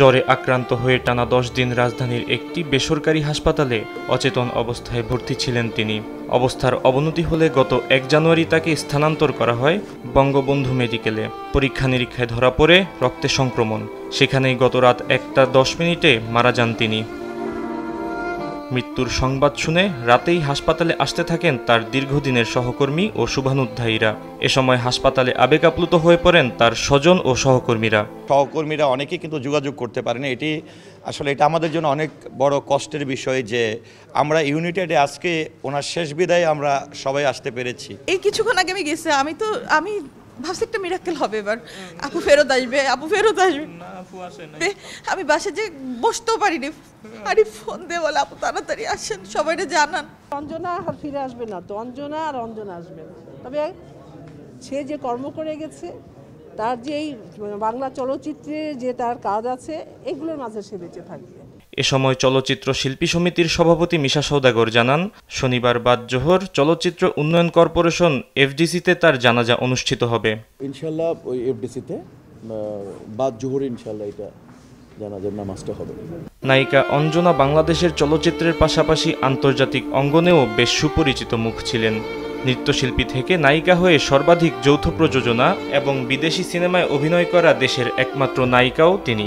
জ্বরে আক্রান্ত হয়ে টানা 10 দিন রাজধানীর একটি বেসরকারি হাসপাতালে অচেতন অবস্থায় ভর্তি ছিলেন তিনি। অবস্থার অবনতি হলে গত 1 জানুয়ারি তাকে স্থানান্তর করা হয় বঙ্গবন্ধু মেডিকেলে। পরীক্ষা নিরীক্ষায় ধরা পড়ে রক্তে সংক্রমণ। সেখানেই গত রাত 1টা 10 মিনিটে মারা যান তিনি। মৃত্যুর সংবাদ শুনে রাতেই হাসপাতালে আসতে থাকেন তার দীর্ঘদিনের সহকর্মী ও শুভানুধ্যায়ীরা। এ সময় হাসপাতালে আবেগ আপ্লুত হয়ে পড়েন তার স্বজন ও সহকর্মীরা। অনেকেই কিন্তু যোগাযোগ করতে পারেন। এটা আমাদের জন্য অনেক বড় কষ্টের বিষয় যে আমরা ইউনাইটেডে আজকে ওনার শেষ বিদায়ে আমরা সবাই আসতে পেরেছি। এই কিছুক্ষণ আগে আমি গেছি, আমি ভাবছি একটা মিরাক্কেল হবে, এবার আপু ফেরত আসবে। আমি বাসে যে বসতেও পারিনি, আরে ফোন দিয়ে বলে আপু তাড়াতাড়ি আসেন, সবাইকে জানান। অঞ্জনা আর ফিরে আসবে না তো, অঞ্জনা আসবে না। তবে সে যে কর্ম করে গেছে, তার যে এই বাংলা চলচ্চিত্রে যে তার কাজ আছে, এগুলোর মাঝে সে বেঁচে থাকবে। এ সময় চলচ্চিত্র শিল্পী সমিতির সভাপতি মিশা সওদাগর জানান, শনিবার বাদ জোহর চলচ্চিত্র উন্নয়ন কর্পোরেশন এফডিসিতে তার জানাজা অনুষ্ঠিত হবে। ইনশাল্লাহ ওই এফডিসিতে বাদ জোহর ইনশাল্লাহ এটা জানাজার নামাজটা হবে। নায়িকা অঞ্জনা বাংলাদেশের চলচ্চিত্রের পাশাপাশি আন্তর্জাতিক অঙ্গনেও বেশ সুপরিচিত মুখ ছিলেন। নৃত্যশিল্পী থেকে নায়িকা হয়ে সর্বাধিক যৌথ প্রযোজনা এবং বিদেশি সিনেমায় অভিনয় করা দেশের একমাত্র নায়িকাও তিনি।